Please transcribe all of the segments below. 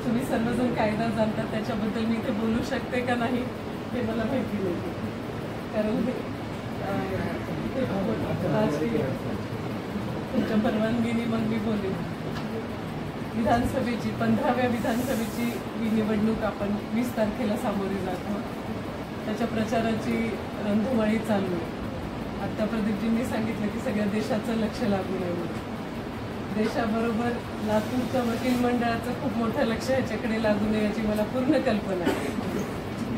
तुम्ही सर्वजण कायदा जाणतात, त्याच्याबद्दल मी इथे बोलू शकते का नाही हे मला माहिती नाही, कारण तुमच्या परवानगीने मग मी बोलेन. विधानसभेची 15व्या विधानसभेची ही निवडणूक आपण 20 तारखेला सामोरी जातो. त्याच्या प्रचाराची रणधुमाळी चालू आहे. आत्ता प्रदीपजींनी सांगितलं की सगळ्या देशाचं लक्ष लागू नये. देशाबरोबर लातूरच्या वकील मंडळाचं खूप मोठं लक्ष ह्याच्याकडे लागू नये याची मला पूर्ण कल्पना आहे.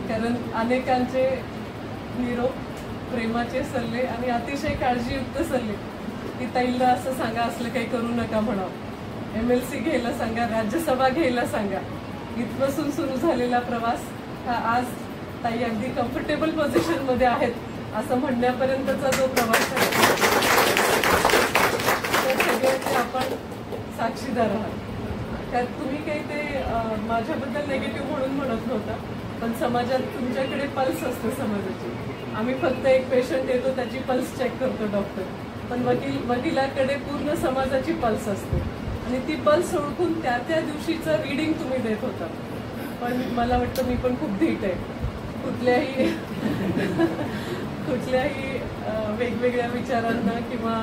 कारण अनेकांचे निरोप, प्रेमाचे सल्ले आणि अतिशय काळजीयुक्त सल्ले की ताईला असं सांगा, असलं काही करू नका म्हणावं, MLC घ्यायला सांगा, राज्यसभा घ्यायला सांगा. इथपासून सुरू झालेला प्रवास हा आज ताई अगदी कम्फर्टेबल पोझिशनमध्ये आहेत असं म्हणण्यापर्यंतचा जो प्रवास आहे, त्या सगळ्याचे आपण साक्षीदार आहात. त्यात तुम्ही काही ते माझ्याबद्दल नेगेटिव्ह म्हणून म्हणत नव्हता, पण समाजात तुमच्याकडे पल्स असते समाजाची. आम्ही फक्त एक पेशंट येतो, त्याची पल्स चेक करतो डॉक्टर, पण वकिलाकडे पूर्ण समाजाची पल्स असते आणि ती पल्स ओळखून त्या त्या दिवशीचं रीडिंग तुम्ही देत होता. पण मला वाटतं मी पण खूप धीट आहे. कुठल्याही वेगवेगळ्या विचारांना किंवा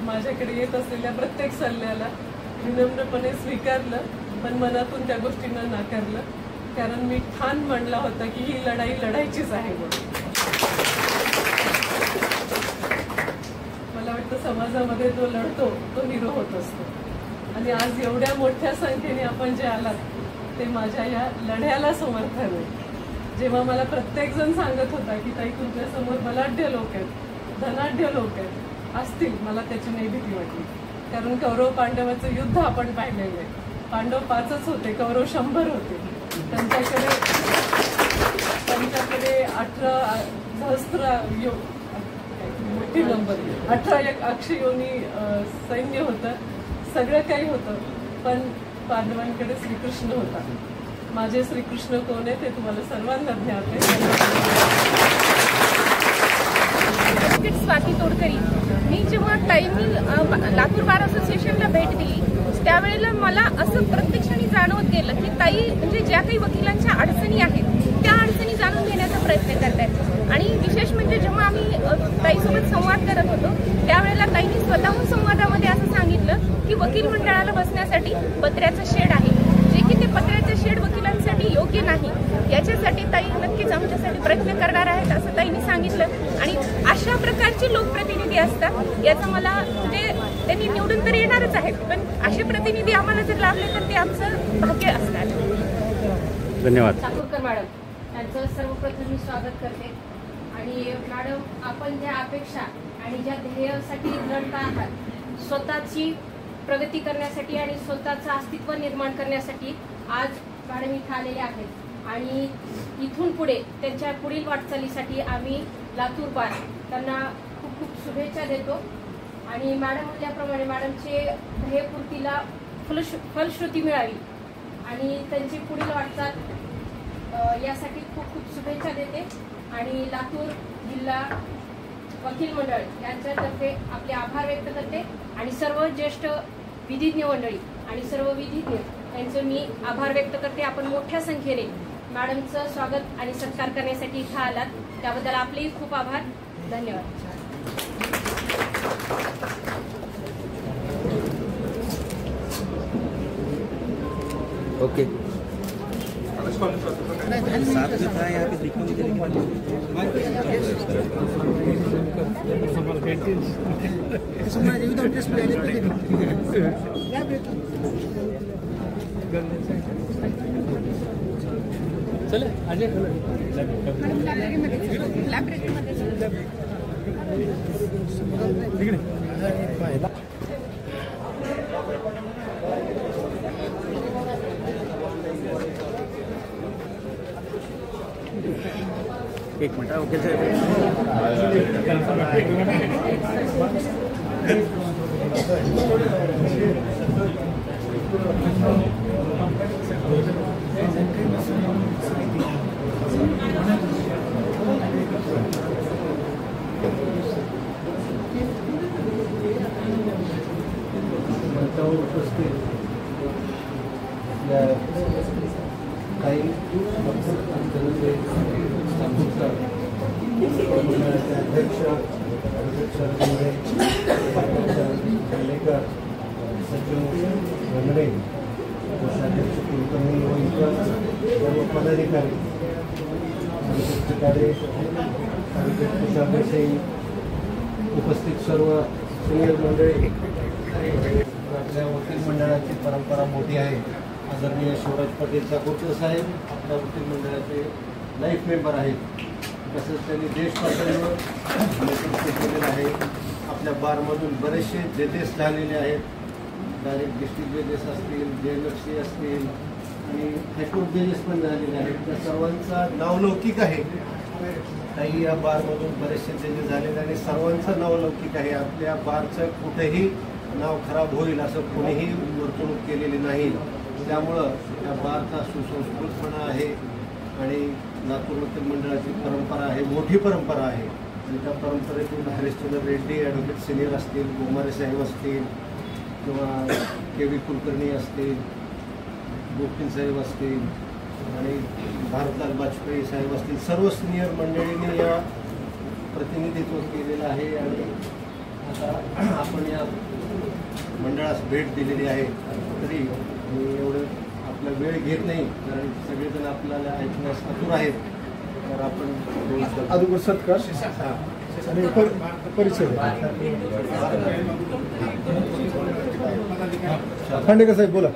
माझ्याकडे येत असलेल्या प्रत्येक सल्ल्याला विनम्रपणे स्वीकारलं, पण मनातून त्या गोष्टींना नाकारलं. कारण मी ठाण मांडला होता की ही लढाई लढायचीच आहे म्हणून. मला वाटतं समाजामध्ये जो लढतो तो हिरो होत असतो. आणि आज एवढ्या मोठ्या संख्येने आपण जे आलात ते माझ्या या लढ्याला समर्थन आहे. जेव्हा मला प्रत्येकजण सांगत होता की ताई तुमच्यासमोर बलाढ्य लोक आहेत, धनाढ्य लोक आहेत, असतील, मला त्याची नाही भीती वाटली. कारण कौरव पांडवाचं युद्ध आपण पाहिलेलं आहे. पांडव 5च होते, कौरव 100 होते. त्यांच्याकडे 18 सहस्त्र मोठी नंबर 18 अक्षयोनी सैन्य होतं, सगळं काही होतं. पण पांडवांकडे श्रीकृष्ण होता. माझे श्रीकृष्ण कोण आहे ते तुम्हाला सर्वांना ज्ञात आहे. स्वाती तोडकरी. मी जेव्हा ताईंनी लातूर बार असोसिएशनला भेट दिली त्यावेळेला मला असं प्रत्यक्षाने जाणवत गेलं की ताई म्हणजे ज्या काही वकिलांच्या अडचणी आहेत त्या अडचणी जाणून घेण्याचा प्रयत्न करतायत. आणि विशेष म्हणजे जेव्हा आम्ही ताईसोबत संवाद करत होतो त्यावेळेला ताईंनी स्वतःहून संवादामध्ये असं सांगितलं की वकील मंडळाला बसण्यासाठी पत्र्याचं शेड आहे, जे की ते पत्र्याचं शेड वकिलांसाठी योग्य नाही. याच्यासाठी ताई नक्कीच आमच्यासाठी प्रयत्न करणार आहेत असं ताईंनी सांगितलं. आणि अशा प्रकारचे लोकप्रतिनिधी असतात याचं मला म्हणजे त्यांनी निवडून तर येणारच आहेत, पण असे प्रतिनिधी आम्हाला जर लाभले तर ते आमचं भाग्य असणार. धन्यवाद. ठाकूरकर मॅडम यांचं सर्वप्रथम मी स्वागत करते. आणि मॅडम, आपण ज्या अपेक्षा आणि ज्या ध्येयासाठी लढता आहात, स्वतःची प्रगती करण्यासाठी आणि स्वतःचं अस्तित्व निर्माण करण्यासाठी आज मॅडम इथं आलेले आहेत. आणि इथून पुढे त्यांच्या पुढील वाटचालीसाठी आम्ही लातूर बार त्यांना खूप खूप शुभेच्छा देतो. आणि मॅडम म्हटल्याप्रमाणे मॅडमचे ध्येयपूर्तीला फलश्रुती मिळावी आणि त्यांची पुढील वाटचाल यासाठी खूप खूप शुभेच्छा देते. आणि लातूर जिल्हा वकील मंडळ यांच्यातर्फे आपले आभार व्यक्त करते. आणि सर्व ज्येष्ठ विधिज्ञ मंडळी आणि सर्व विधिज्ञ यांचे मी आभार व्यक्त करते. आपण मोठ्या संख्येने मॅडमचं स्वागत आणि सत्कार करण्यासाठी इथं आलात, त्याबद्दल आपलेही खूप आभार. धन्यवाद. ओके. चले अजय एक मिनट. ओके साहेब. मंडळाचे अध्यक्ष लेकर सचिव गंगणे, कोषाध्यक्ष कुलकर्णी व इतर सर्व पदाधिकारी, कोषाध्यक्षही उपस्थित सर्व सिनियर मंडळी. आपल्या वकील मंडळाची परंपरा मोठी आहे. आदरणीय शिवराज पाटील चाकूरकर साहेब आपल्या वकील मंडळाचे लाईफ मेंबर आहेत. तसंच त्यांनी देश पातळीवर नेतृत्व केलेलं आहे. आपल्या बारमधून बरेचसे जजेस झालेले आहेत. डायरेक्ट डिस्ट्रिक्ट जजेस असतील, JLFC असतील आणि हायकोर्ट जजेस पण झालेले आहेत. त्या सर्वांचा नावलौकिक आहे. काही या बारमधून बरेचसे जजेस झालेले आणि सर्वांचं नावलौकिक आहे. आपल्या बारचं कुठेही नाव खराब होईल असं कोणीही वर्तणूक केलेली नाही. त्यामुळं या बारचा सुसंस्कृतपणा आहे आणि लातूर वकील मंडळाची परंपरा आहे, मोठी परंपरा आहे. आणि त्या परंपरेतून हरिश्चंद्र रेड्डी ॲडव्होकेट सिनियर असतील, गोमारे साहेब असतील किंवा KV कुलकर्णी असतील, गोपीन साहेब असतील आणि भारतलाल वाजपेयी साहेब असतील, सर्व सिनियर मंडळींनी या प्रतिनिधित्व केलेलं आहे. आणि आता आपण या मंडळास भेट दिलेली आहे. तरी मी एवढं आपला वेळ घेत नाही, कारण सगळेजण आपल्याला ऐकण्यास आतुर आहेत. तर आपण अगोदर सत्कार आणि परिचय. खांडेकर साहेब बोला.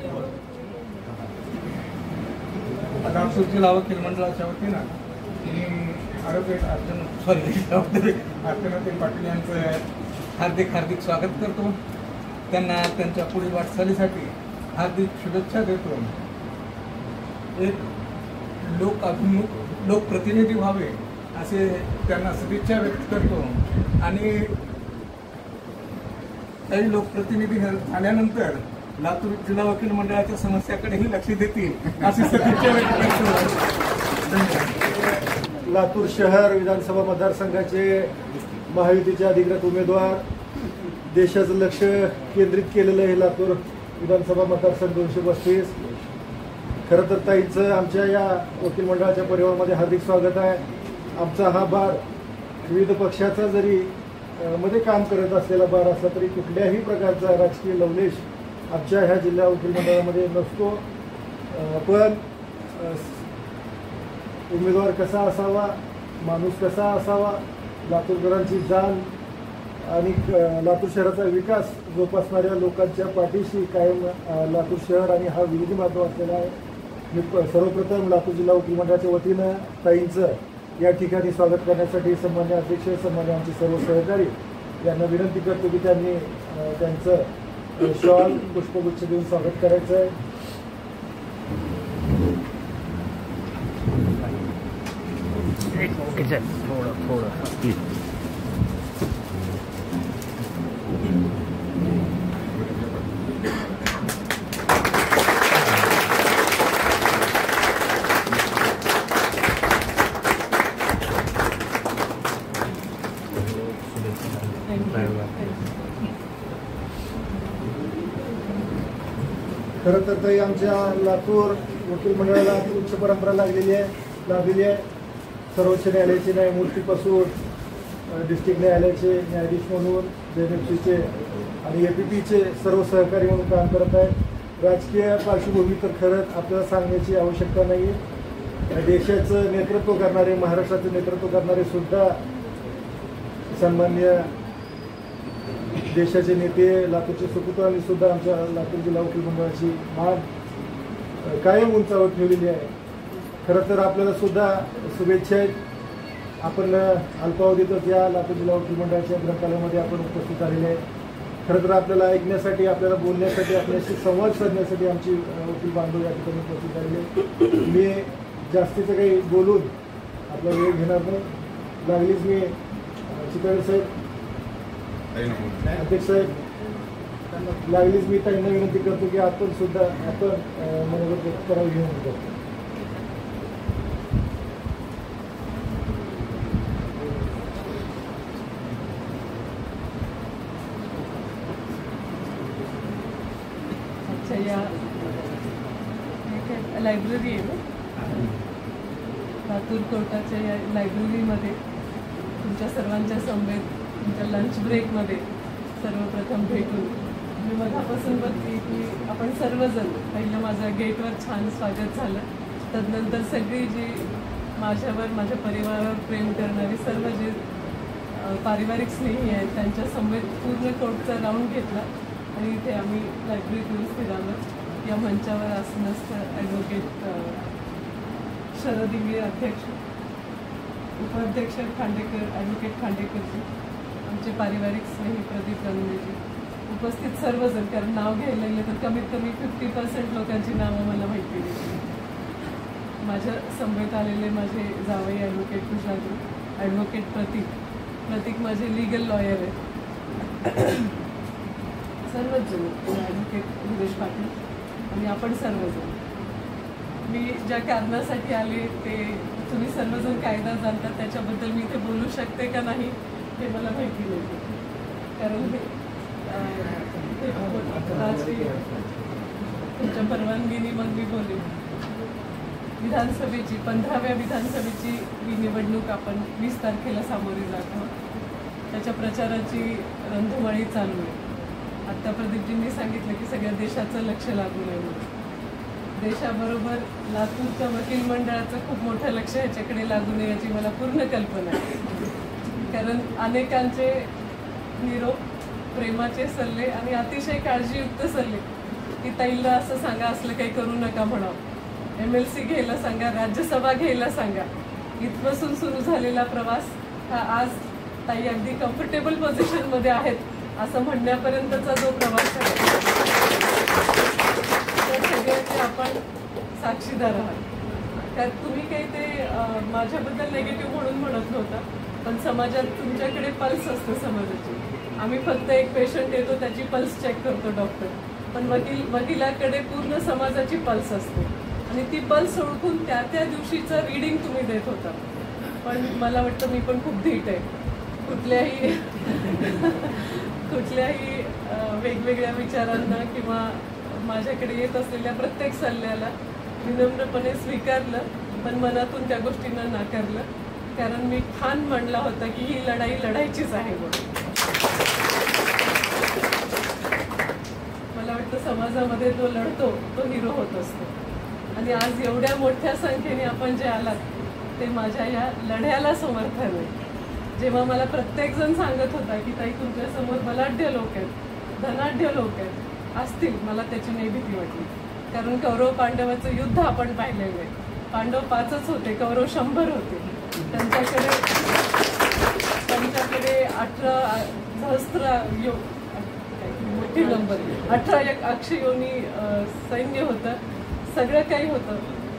लातूर जिल्हा वकील मंडळाच्या वतीनं ॲडव्होकेट अर्चनाताई पाटील यांचं हार्दिक स्वागत करतो. त्यांना त्यांच्या पुढील वाटचालीसाठी हार्दिक शुभेच्छा देतो. एक लोकप्रतिनिधी व्हावे असे त्यांना सदिच्छा व्यक्त करतो. आणि काही लोकप्रतिनिधी झाल्यानंतर लातूर जिल्हा वकील मंडळाच्या समस्याकडेही लक्ष देतील अशी सदिच्छा व्यक्त करतो. धन्यवाद. लातूर शहर विधानसभा मतदारसंघाचे महायुतीचे अधिकृत उमेदवार, देशाचं लक्ष केंद्रित केलेलं आहे लातूर विधानसभा मतदारसंघ 235. खरं तर ताईंचं आमच्या या वकील मंडळाच्या परिवारामध्ये हार्दिक स्वागत आहे. आमचा हा बार विविध पक्षाचा जरी मध्ये काम करत असलेला बार असला तरी कुठल्याही प्रकारचा राजकीय लवलेश आमच्या ह्या जिल्हा वकील मंडळामध्ये नसतो. पण उमेदवार कसा असावा, माणूस कसा असावा, लातूरकरांची जाण आणि लातूर शहराचा विकास जोपासणाऱ्या लोकांच्या पाठीशी कायम लातूर शहर आणि हा विविध माध्यम असलेला आहे. मी सर्वप्रथम लातूर जिल्हा वकील मंडळाच्या वतीनं ताईंचं या ठिकाणी स्वागत करण्यासाठी सन्मान्य अध्यक्ष, सन्मान्य आमचे सर्व सहकारी यांना विनंती करतो की त्यांनी त्यांचं शॉल पुष्पगुच्छ देऊन स्वागत करायचं आहे. खरं तर ताई आमच्या लातूर वकील मंडळाला उच्च परंपरा लाभलेली आहे. सर्वोच्च न्यायालयाचे न्यायमूर्तीपासून डिस्ट्रिक्ट न्यायालयाचे न्यायाधीश म्हणून, JLFCचे आणि APPचे सर्व सहकारी म्हणून काम करत आहेत. राजकीय पार्श्वभूमी तर खरंच आपल्याला सांगण्याची आवश्यकता नाही आहे. देशाचं नेतृत्व करणारे, महाराष्ट्राचं नेतृत्व करणारे सुद्धा सन्मान्य देशाचे नेते, लातूरचे सुपुत्रांनी सुद्धा आमच्या लातूर जिल्हा वकील मंडळाची मान कायम उंचावर ठेवलेली आहे. खरं तर आपल्याला सुद्धा शुभेच्छा आहेत. आपण अल्पावधीतच या लातूर जिल्हा वकील मंडळाच्या ग्रंथालयामध्ये आपण उपस्थित आलेले आहे. खरं तर आपल्याला ऐकण्यासाठी, आपल्याला बोलण्यासाठी, आपल्याशी संवाद साधण्यासाठी आमची वकील बांधव या ठिकाणी उपस्थित आलेले. मी जास्तीचं काही बोलून आपला वेळ घेणार नाही. लागलीच मी चितळे साहेब, अध्यक्ष साहेब, लागलीच मी त्यांना विनंती करतो की आपण सुद्धा मनोगत व्यक्त करावं घेऊन करतो. अच्छा, या लायब्ररी आहे ना, लातूर कोर्टाच्या या लायब्ररीमध्ये तुमच्या सर्वांच्या समवेत तुमच्या लंच ब्रेकमध्ये सर्वप्रथम भेटून मी मधापासून बघते की आपण सर्वजण पहिलं माझ्या गेटवर छान स्वागत झालं. तदनंतर सगळी जी माझ्यावर माझ्या परिवारावर प्रेम करणारी सर्व जे पारिवारिक स्नेही आहेत त्यांच्या समवेत पूर्ण कोर्टचा राऊंड घेतला आणि इथे आम्ही लायब्ररीतून फिरालो. या मंचावर आसनस्थ ॲडव्होकेट शरद इंगळे अध्यक्ष, उपाध्यक्ष खांडेकर, ॲडव्होकेट खांडेकरजी, आमचे पारिवारिक स्नेही प्रदीप रंगेजी, उपस्थित सर्वजण, कारण नाव घ्यायला लागलं तर कमीत कमी 50% लोकांची नावं मला माहिती नाही. माझ्या समवेत आलेले माझे जावई ॲडव्होकेट कुशाग्र, ॲडव्होकेट प्रतीक माझे लिगल लॉयर आहेत, सर्वच जण, ॲडव्होकेट सुरेश पाटील आणि आपण सर्वजण. मी ज्या कारणासाठी आले ते तुम्ही सर्वजण कायदा जाणतात, त्याच्याबद्दल मी इथे बोलू शकते का नाही हे मला माहिती नाही, कारण राजकीय तुमच्या परवानगीने मग मी बोलेन. विधानसभेची 15व्या विधानसभेची ही निवडणूक आपण 20 तारखेला सामोरी जात आहोत. त्याच्या प्रचाराची रणधुमाळी चालू आहे. आत्ता प्रदीपजींनी सांगितलं की सगळ्या देशाचं लक्ष लागू आहे म्हणून. देशाबरोबर लातूरच्या वकील मंडळाचं खूप मोठं लक्ष ह्याच्याकडे लागू नये याची मला पूर्ण कल्पना आहे, कारण अनेकांचे निरोप, प्रेमाचे सल्ले आणि अतिशय काळजीयुक्त सल्ले की ताईला असं सांगा, असलं काही करू नका म्हणावं, MLC घ्यायला सांगा, राज्यसभा घ्यायला सांगा. इथपासून सुरू झालेला प्रवास हा आज ताई अगदी कम्फर्टेबल पोझिशनमध्ये आहेत असं म्हणण्यापर्यंतचा जो प्रवास आहे त्या सगळ्याचे आपण साक्षीदार आहात. कारण तुम्ही काही ते माझ्याबद्दल निगेटिव्ह म्हणून म्हणत नव्हता, पण समाजात तुमच्याकडे पल्स असतं समाजाची. आम्ही फक्त एक पेशंट येतो त्याची पल्स चेक करतो डॉक्टर, पण वकिलाकडे पूर्ण समाजाची पल्स असते आणि ती पल्स ओळखून त्या दिवशीचं रीडिंग तुम्ही देत होता. पण मला वाटतं मी पण खूप धीट आहे. कुठल्याही वेगवेगळ्या विचारांना किंवा माझ्याकडे येत असलेल्या प्रत्येक सल्ल्याला विनम्रपणे स्वीकारलं, पण मनातून त्या गोष्टींना नाकारलं, कारण मी ठाण मांडला होता की ही लढाई लढायचीच आहे म्हणून. मला वाटतं समाजामध्ये जो लढतो तो हिरो होत असतो आणि आज एवढ्या मोठ्या संख्येने आपण जे आलात ते माझ्या या लढ्याला समर्थन आहे. जेव्हा मला प्रत्येकजण सांगत होता की ताई तुमच्यासमोर बलाढ्य लोक आहेत, धनाढ्य लोक आहेत, असतील, मला त्याची नाही भीती वाटली, कारण कौरव पांडवाचं युद्ध आपण पाहिलेलं आहे. पांडव 5च होते, कौरव 100 होते. त्यांच्याकडे 18 सहस्त्र मोठी नंबर 18 अक्षयोनी सैन्य होतं, सगळं काही होतं,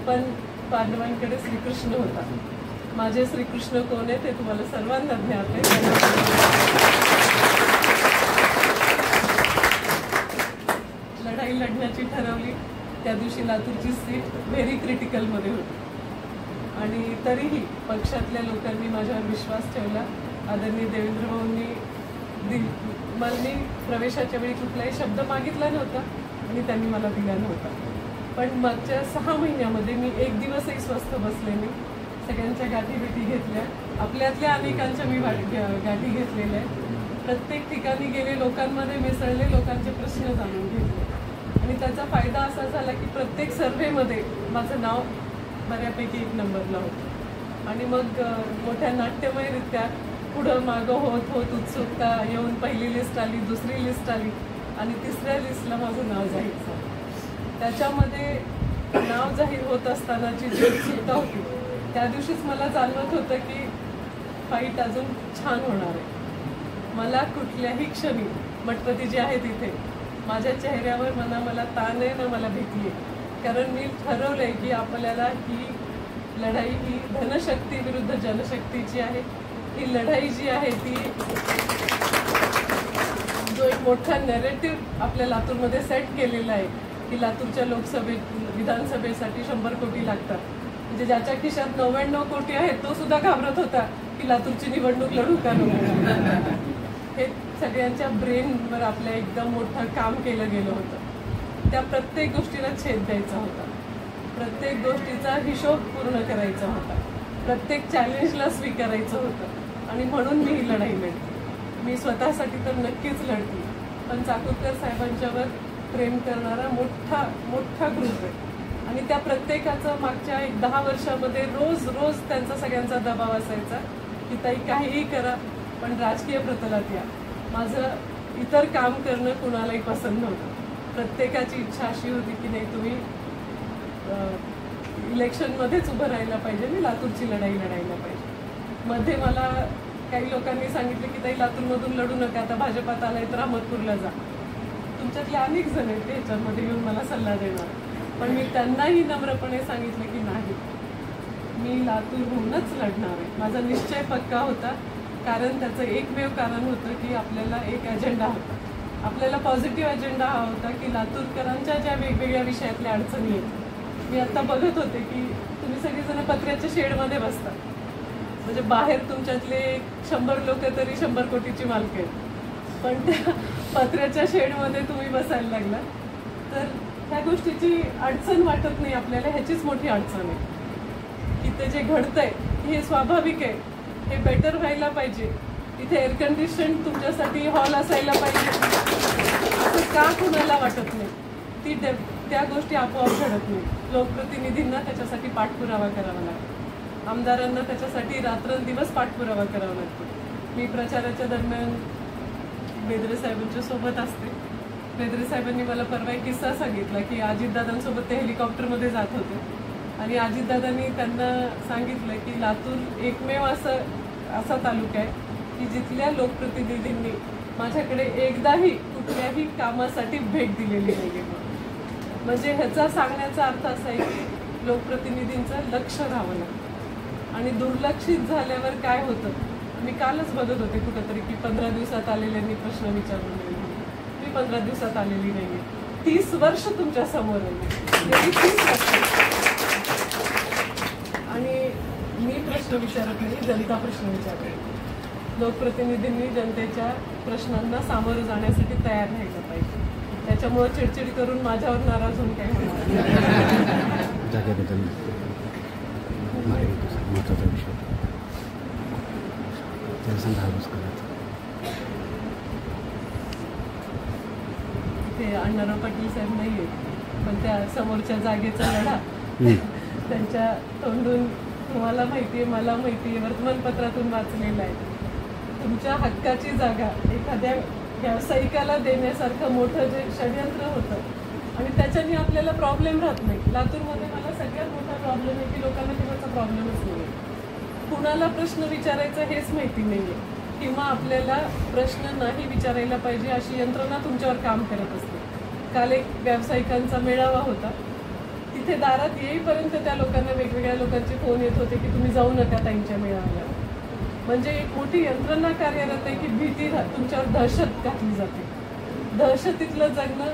पण पांडवांकडे श्रीकृष्ण होता. माझे श्रीकृष्ण कोण आहे ते तुम्हाला सर्वांना ज्ञात आहे. लढाई लढण्याची ठरवली त्या दिवशी लातूरची सीट व्हेरी क्रिटिकलमध्ये होती आणि तरीही पक्षातल्या लोकांनी माझ्यावर विश्वास ठेवला. आदरणीय देवेंद्र भाऊंनी मी प्रवेशाच्या वेळी कुठलाही शब्द मागितला नव्हता आणि त्यांनी मला दिला नव्हता, पण मागच्या 6 महिन्यामध्ये मी एक दिवसही स्वस्थ बसले नाही. सगळ्यांच्या गाठीभेटी घेतल्या, आपल्यातल्या अनेकांच्या मी गाठी घेतलेल्या आहेत. प्रत्येक ठिकाणी गेले, लोकांमध्ये मिसळले, लोकांचे प्रश्न जाणून घेतले आणि त्याचा फायदा असा झाला की प्रत्येक सर्व्हेमध्ये माझं नाव बऱ्यापैकी 1 नंबरला होतं आणि मग मोठ्या नाट्यमयरित्या पुढं मागं होत उत्सुकता येऊन पहिली लिस्ट आली, दुसरी लिस्ट आली आणि तिसऱ्या लिस्टला माझं नाव जाहीर झालं. त्याच्यामध्ये नाव जाहीर होत असतानाची जी उत्सुकता होती त्या दिवशीच मला जाणवत होतं की फाईट अजून छान होणार आहे. मला कुठल्याही क्षणी मठपती जे आहे तिथे माझ्या चेहऱ्यावर मला ताण आहे ना मला भीती आहे, कारण मी ठरवलं आहे की आपल्याला ही लढाई ही धनशक्ती विरुद्ध जनशक्तीची आहे. ही लढाई जी आहे ती जो एक मोठा नॅरेटिव्ह आपल्या लातूरमध्ये सेट केलेला आहे की लातूरच्या विधानसभेसाठी 100 कोटी लागतात, म्हणजे ज्याच्या खिशात 99 कोटी आहेत तो सुद्धा घाबरत होता की लातूरची निवडणूक लढू का नको. हे सगळ्यांच्या ब्रेनवर आपल्या एकदम मोठं काम केलं गेलं होतं. त्या प्रत्येक गोष्टीला छेद द्यायचा होता, प्रत्येक गोष्टीचा हिशोब पूर्ण करायचा होता, प्रत्येक चॅलेंजला स्वीकारायचं होतं आणि म्हणून मी ही लढाई लढते. मी स्वतःसाठी तर नक्कीच लढते, पण चाकूरकर साहेबांच्यावर प्रेम करणारा मोठा मोठा ग्रुप आहे आणि त्या प्रत्येकाचं मागच्या 10 वर्षामध्ये रोज रोज त्यांचा सगळ्यांचा दबाव असायचा की ताई काहीही करा पण राजकीय प्रतलात या. माझं इतर काम करणं कुणालाही पसंत नव्हतं. प्रत्येकाची इच्छा अशी होती की नाही तुम्ही इलेक्शनमध्येच उभं राहायला पाहिजे आणि लातूरची लढाई लढायला पाहिजे. मध्ये मला काही लोकांनी सांगितलं की ताई लातूरमधून लढू नका, आता भाजपात आलाय तर अहमदपूरला जा. तुमच्यातले अनेक जण आहेत ते ह्याच्यामध्ये येऊन मला सल्ला देणार, पण मी त्यांनाही नम्रपणे सांगितलं की नाही, मी लातूरहूनच लढणार आहे. माझा निश्चय पक्का होता, कारण त्याचं एकमेव कारण होतं की आपल्याला एक अजेंडा होता. आपल्याला पॉझिटिव्ह अजेंडा हा होता की लातूरकरांच्या ज्या वेगवेगळ्या विषयातल्या अडचणी आहेत. मी आत्ता बघत होते की तुम्ही सगळेजण पत्र्याच्या शेडमध्ये बसता, म्हणजे बाहेर तुमच्यातले 100 लोक तरी 100 कोटीची मालक आहेत, पण त्या पत्र्याच्या शेडमध्ये तुम्ही बसायला लागला तर ह्या गोष्टीची अडचण वाटत नाही आपल्याला. ह्याचीच मोठी अडचण आहे की ते जे घडतंय हे स्वाभाविक आहे, हे बेटर व्हायला पाहिजे. इथे एअर कंडिशन तुमच्यासाठी हॉल असायला पाहिजे असं का कुणाला वाटत नाही. त्या गोष्टी आपोआप घडत नाही. लोकप्रतिनिधींना त्याच्यासाठी पाठपुरावा करावा लागतो, आमदारांना त्याच्यासाठी रात्रंदिवस पाठपुरावा करावा लागतो. मी प्रचाराच्या दरम्यान बेदरे साहेबांच्या सोबत असते. बेदरे साहेबांनी मला परवा एक किस्सा सांगितला की अजितदादांसोबत ते हेलिकॉप्टरमध्ये जात होते आणि अजितदादांनी त्यांना सांगितलं की लातूर एकमेव असा तालुका आहे की जिथल्या लोकप्रतिनिधींनी माझ्याकडे एकदाही कुठल्याही कामासाठी भेट दिलेली नाही. म्हणजे ह्याचा सांगण्याचा अर्थ असा आहे की लोकप्रतिनिधींचं लक्ष राहावं लागतं आणि दुर्लक्षित झाल्यावर काय होतं. मी कालच बघत होते कुठंतरी की 15 दिवसात आलेल्यांनी प्रश्न विचारून नाही. मी 15 दिवसात आलेली नाही आहे. 30 वर्ष तुमच्या समोर आहे, 30 वर्ष. आणि मी प्रश्न विचारत नाही, जनता प्रश्न विचारते. लोकप्रतिनिधींनी जनतेच्या प्रश्नांना सामोरं जाण्यासाठी तयार राहायला पाहिजे. त्याच्यामुळे चिडचिड करून माझ्यावर नाराज होऊन काही होणार जागेबद्दल महत्त्वाचा विषय ते अण्णाराव पाटील साहेब नाही आहेत, पण त्या समोरच्या जागेचा लढा त्यांच्या तोंडून तुम्हाला माहिती आहे, मला माहिती आहे, वर्तमानपत्रातून वाचलेला आहे. तुमच्या हक्काची जागा एखाद्या व्यावसायिकाला देण्यासारखं मोठं जे षडयंत्र होतं आणि त्याच्याने आपल्याला प्रॉब्लेम राहत नाही. लातूरमध्ये मला सगळ्यात मोठा प्रॉब्लेम आहे की लोकांना कुणाचा प्रॉब्लेमच नाही आहे. कुणाला प्रश्न विचारायचा हेच माहिती नाही आहे किंवा आपल्याला प्रश्न नाही विचारायला पाहिजे अशी यंत्रणा तुमच्यावर काम करत असते. काल एक व्यावसायिकांचा मेळावा होता, तिथे दारात येईपर्यंत त्या लोकांना वेगवेगळ्या लोकांचे फोन येत होते की तुम्ही जाऊ नका ताईंच्या मेळाव्याला. म्हणजे एक मोठी यंत्रणा कार्यरत आहे की भीती तुमच्यावर दहशत घातली जाते. दहशतीतलं जगणं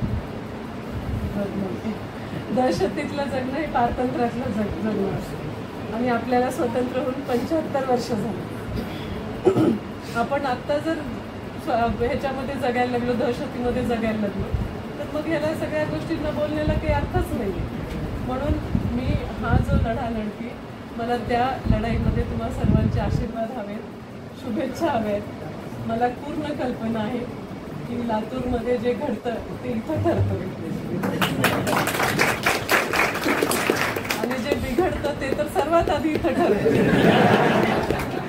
हे पारतंत्र्यातलं जगणं असतं आणि आपल्याला स्वतंत्र होऊन 75 वर्ष झाली. आपण आत्ता जर ह्याच्यामध्ये जगायला लागलो, दहशतीमध्ये जगायला लागलो, तर मग ह्याला सगळ्या गोष्टींना बोलण्याला काही अर्थच नाही. म्हणून मी हा जो लढा लढते, मला त्या लढाईमध्ये तुम्हा सर्वांचे आशीर्वाद हवेत, शुभेच्छा हव्यात. मला पूर्ण कल्पना आहे की लातूरमध्ये जे घडतं ते इथं ठरतं आणि जे बिघडतं ते तर सर्वात आधी इथं ठरतं.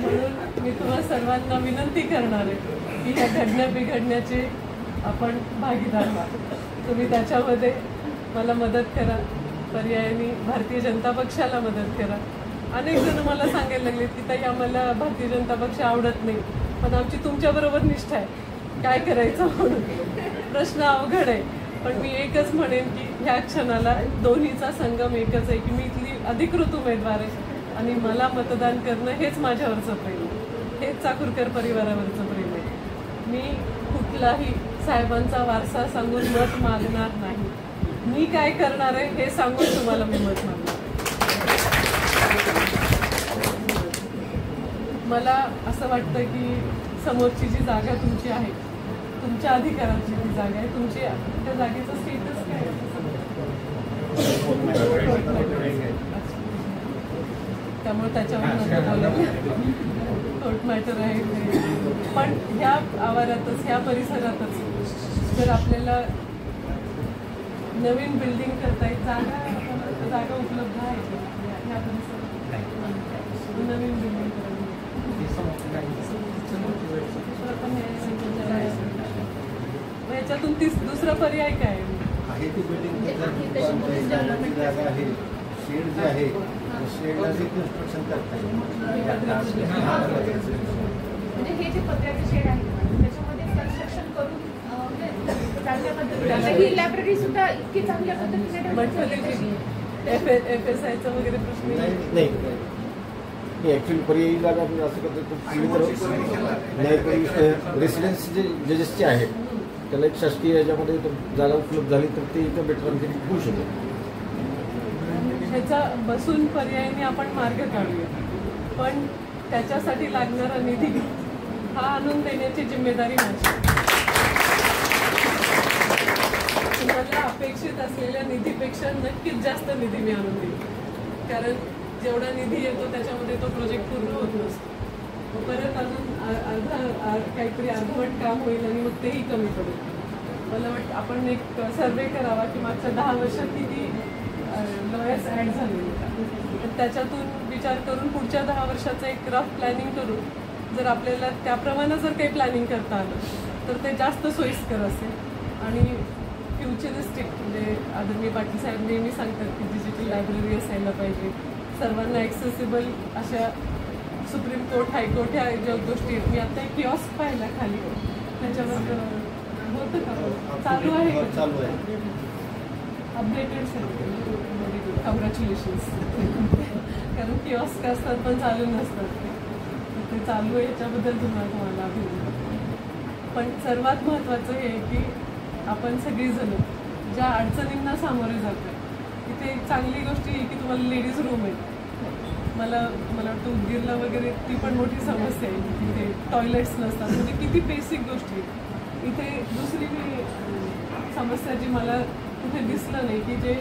म्हणून मी तुम्हा सर्वांना विनंती करणार आहे की ह्या घडण्या बिघडण्याचे आपण भागीदार व्हा. तुम्ही त्याच्यामध्ये मला मदत करा, पर्यायाने भारतीय जनता पक्षाला मदत करा. अनेक जण मला सांगायला लागले की ताई आम्हाला भारतीय जनता पक्ष आवडत नाही, पण आमची तुमच्याबरोबर निष्ठा आहे, काय करायचं म्हणून. प्रश्न अवघड आहे, पण मी एकच म्हणेन की ह्या क्षणाला दोन्हीचा संगम एकच आहे की मी इथली अधिकृत उमेदवार आहे आणि मला मतदान करणं हेच माझ्यावरचं प्रेम आहे, हेच चाकूरकर परिवारावरचं प्रेम आहे. मी कुठलाही साहेबांचा वारसा सांगून मत मागणार नाही. मी काय करणार आहे हे सांगून तुम्हाला मी मत मागणार. मला असं वाटतं की समोरची जी जागा तुमची आहे, तुमच्या अधिकाराची जी जागा आहे, तुमची त्या जागेचं स्टेटस काय आहे त्यामुळे त्याच्यावर कोर्ट मॅटर आहे ते. पण ह्या आवारातच, ह्या परिसरातच जर आपल्याला नवीन बिल्डिंग करता येईल, जागा उपलब्ध आहे ह्या परिसरात नवीन बिल्डिंग याच्यातून दुसरा पर्याय काय आहे? ती बिल्डिंग जागा आहे, शेड जे आहे शेडला जे कन्स्ट्रक्शन करता येईल. म्हणजे हे जे पत्र्याचे शेड आहे त्याच्यामध्ये कन्स्ट्रक्शन करून चांगल्या पद्धतीने ही लायब्ररी सुद्धा इतकी चांगल्या पद्धतीने FSIचा वगैरे प्रश्न नाही. ॲक्च्युली पर्यायी जागा असं करतो नाही, रेसिडेन्स जे जजेसचे आहेत त्याला एक शासकीय याच्यामध्ये जागा उपलब्ध झाली तर ते इथं बेटर आमच्या होऊ शकेल. ह्याचा बसून पर्यायाने आपण मार्ग काढूया, पण त्याच्यासाठी लागणारा निधी हा आणून देण्याची जिम्मेदारी माझी. मला अपेक्षित असलेल्या निधीपेक्षा नक्कीच जास्त निधी मी आणून देईन, कारण जेवढा निधी येतो त्याच्यामध्ये तो प्रोजेक्ट पूर्ण होत नसतो. परत अजून काहीतरी अर्धवट काम होईल आणि मग तेही कमी पडेल. मला वाटतं आपण एक सर्वे करावा की मागच्या 10 वर्षात किती लॉयर्स ॲड झालेले, तर त्याच्यातून विचार करून पुढच्या 10 वर्षाचं एक रफ प्लॅनिंग करून जर आपल्याला त्याप्रमाणे जर काही प्लॅनिंग करता आलं तर ते जास्त सोयीस्कर असेल. आणि फ्युचरिस्टिक म्हणजे आदरणीय पाटील साहेब नेहमी सांगतात की डिजिटल लायब्ररी असायला पाहिजे, सर्वांना ॲक्सेसिबल अशा सुप्रीम कोर्ट, हायकोर्ट ह्या ज्या गोष्टी आहेत. मी आता एक किऑस्क पाहिला खाली, त्याच्यावर होतं का? चालू आहे अपडेटेड सर. कॉंग्रॅच्युलेशन्स. कारण किऑस्क असतात पण चालू नसतात, ते चालू आहे ह्याच्याबद्दल तुम्हाला अभिनंदन. पण सर्वात महत्त्वाचं हे की आपण सगळीजण ज्या अडचणींना सामोरे जातो, तिथे चांगली गोष्ट ही की तुम्हाला लेडीज रूम आहे. मला वाटतं उदगीरला वगैरे ती पण मोठी समस्या आहे, तिथे टॉयलेट्स नसतात. म्हणजे किती बेसिक गोष्टी. इथे दुसरी समस्या जी मला कुठे दिसलं नाही की जे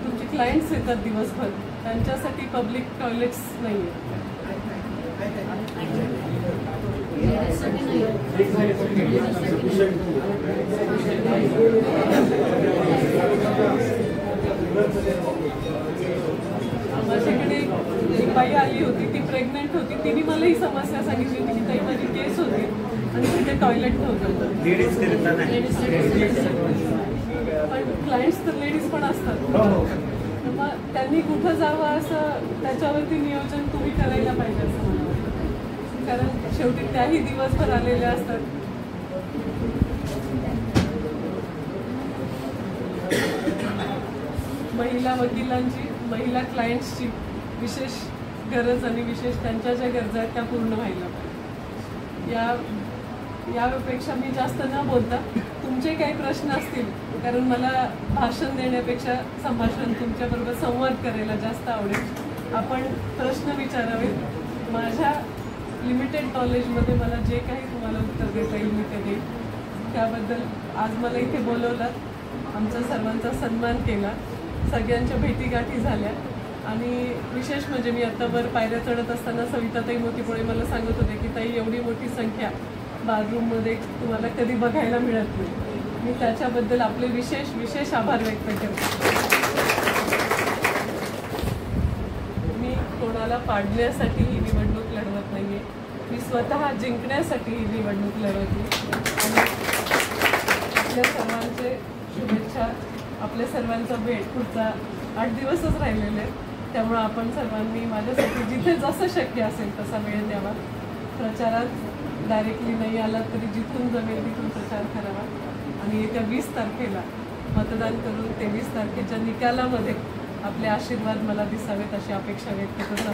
तुमचे क्लायंट्स येतात दिवसभर त्यांच्यासाठी पब्लिक टॉयलेट्स नाही आहेत. माझ्याकडे एक बाई आली होती, ती प्रेग्नेंट होती. तिने मला ही समस्या सांगितली होती की ताई माझी केस होती आणि तिथे टॉयलेट नव्हतं. पण क्लायंट्स तर लेडीज पण असतात, मग त्यांनी कुठं जावं असं त्याच्यावरती नियोजन तुम्ही करायला पाहिजे असं मला वाटतं. कारण शेवटी त्याही दिवसभर आलेल्या असतात. महिला वकिलांची, महिला क्लायंट्सची विशेष गरज आणि विशेष त्यांच्या ज्या गरजा आहेत त्या पूर्ण व्हायला पाहिजे. यापेक्षा मी जास्त न बोलता तुमचे काही प्रश्न असतील, कारण मला भाषण देण्यापेक्षा संभाषण तुमच्याबरोबर संवाद करायला जास्त आवडेल. आपण प्रश्न विचारावेत. माझ्या लिमिटेड नॉलेजमध्ये मला जे काही तुम्हाला उत्तर देता येईल मी ते देईन. त्याबद्दल आज मला इथे बोलवलं, आमचा सर्वांचा सन्मान केला, सगळ्यांच्या भेटीगाठी झाल्या. आणि विशेष म्हणजे मी आता वर पायऱ्या चढत असताना सविताताई मोतीपोळे मला सांगत होते की ताई एवढी मोठी संख्या बाथरूममध्ये तुम्हाला कधी बघायला मिळत नाही. मी त्याच्याबद्दल आपले विशेष आभार व्यक्त करते. मी कोणाला पाडण्यासाठी ही निवडणूक लढवत नाही आहे, मी स्वतः जिंकण्यासाठी ही निवडणूक लढवते. आणि आपल्या सर्वांचे शुभेच्छा. आपल्या सर्वांचा भेट पुढचा 8 दिवसच राहिलेले आहेत, त्यामुळं आपण सर्वांनी माझ्यासाठी जिथे जसं शक्य असेल तसा वेळ द्यावा. प्रचारात डायरेक्टली नाही आला तरी जिथून जमेल तिथून प्रचार करावा. आणि येत्या 20 तारखेला मतदान करून 23 तारखेच्या निकालामध्ये आपले आशीर्वाद मला दिसावेत अशी अपेक्षा व्यक्त करत